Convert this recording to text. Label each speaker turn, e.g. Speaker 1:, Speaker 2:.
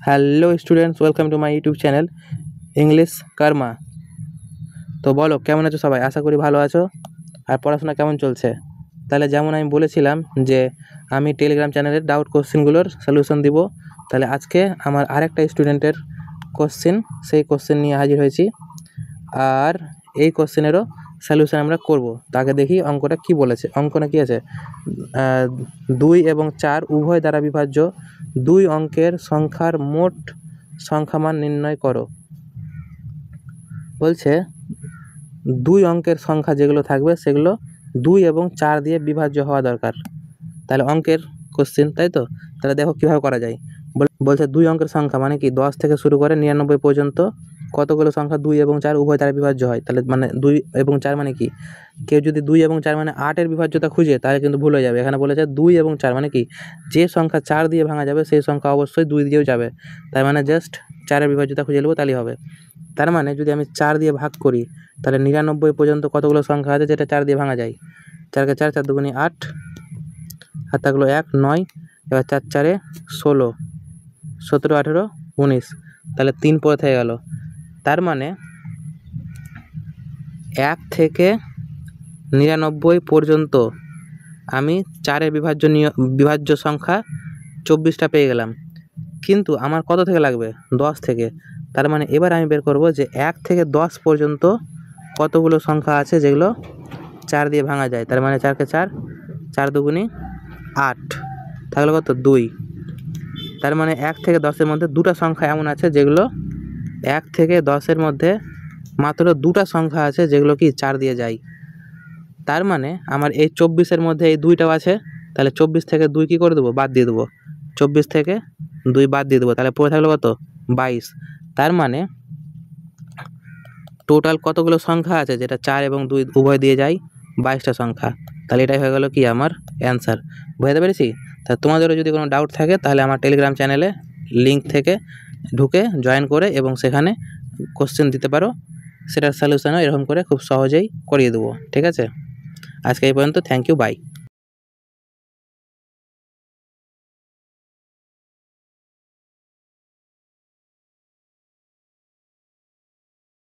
Speaker 1: Hello students, welcome to my YouTube channel English Karma. তো বলো, কেমন আছো সবাই? আশা করি ভালো আছো। আর পড়াশোনা কেমন চলছে? তাহলে যেমন আমি বলেছিলাম যে আমি টেলিগ্রাম চ্যানেলের ডাউট কোশ্চেনগুলোর সলিউশন দিব। তাহলে আজকে আমার আরেকটা স্টুডেন্টের কোশ্চেন, সেই কোশ্চেন নিয়ে হাজির হয়েছি। আর এই কোশ্চেনেরও সলিউশন আমরা করব। তাকে দেখি অঙ্কটা কি বলেছে। অঙ্কটা কি আছে? 2 এবং 4 উভয় দ্বারা বিভাজ্য 2 অঙ্কের সংখ্যার মোট সংখ্যামান নির্ণয় করো। বলছে 2 অঙ্কের সংখ্যা যেগুলো থাকবে সেগুলো 2 এবং 4 দিয়ে বিভাজ্য হওয়া দরকার। তাহলে অঙ্কের কোশ্চেন, তাই তো? তাহলে দেখো কীভাবে করা যায়। বলছে 2 অঙ্কের সংখ্যা মানে কি 10 থেকে শুরু করে 99 পর্যন্ত কতগুলো সংখ্যা 2 এবং 4 উভয় দ্বারা বিভাজ্য হয়। তাহলে মানে 2 এবং 4 মানে কি? কেউ যদি 2 এবং 4 মানে 8 এর বিভাজ্যতা খুঁজে তাহলে কিন্তু ভুল হয়ে যাবে। এখানে বলেছে 2 এবং 4 মানে কি, যে সংখ্যা 4 দিয়ে ভাঙা যাবে সেই সংখ্যা অবশ্যই 2 দিয়েও যাবে। তার মানে জাস্ট 4 এর বিভাজ্যতা খুঁজে নেবো, তাহলেই হবে। তার মানে যদি আমি 4 দিয়ে ভাগ করি তাহলে 99 পর্যন্ত কতগুলো সংখ্যা আছে যেটা 4 দিয়ে ভাঙা যায়? 4 কে 4, 4 দুগুণে 8, আর থাকলো 1, 9, এবার 4 4-এ 16, 17, 18, 19, তাহলে 3 পরে থেকে গেল। তার মানে 1 থেকে 99 পর্যন্ত আমি 4-এর বিভাজ্য সংখ্যা 24টা পেয়ে গেলাম। কিন্তু আমার কত থেকে লাগবে? 10 থেকে। তার মানে এবার আমি বের করব যে 1 থেকে 10 পর্যন্ত কতগুলো সংখ্যা আছে যেগুলো 4 দিয়ে ভাঙা যায়। তার মানে 4 কে 4, 4 দুগুণে 8, থাকলো কত? 2। তার মানে 1 থেকে 10-এর মধ্যে দুটো সংখ্যা এমন আছে যেগুলো 1 থেকে 10-এর মধ্যে মাত্র দুটো সংখ্যা আছে যেগুলো কি 4 দিয়ে যায়। তার মানে আমার এই 24-এর মধ্যে এই 2টাও আছে। তাহলে 24 থেকে 2 কী করে দেবো? বাদ দিয়ে দেবো। 24 থেকে 2 বাদ দিয়ে দেবো, তাহলে পড়ে থাকলো কত? 22। তার মানে টোটাল কতগুলো সংখ্যা আছে যেটা 4 এবং 2 উভয় দিয়ে যায়? 22টা সংখ্যা। তাহলে এটাই হয়ে গেল কি আমার অ্যান্সার। বুঝতে পেরেছি? তা তোমাদেরও যদি কোনো ডাউট থাকে তাহলে আমার টেলিগ্রাম চ্যানেলে লিঙ্ক থেকে ঢুকে জয়েন করে এবং সেখানে কোশ্চেন দিতে পারো। সেটার সলিউশনও এরকম করে খুব সহজেই করিয়ে দেবো। ঠিক আছে? আজকে এই পর্যন্ত। Thank you, by.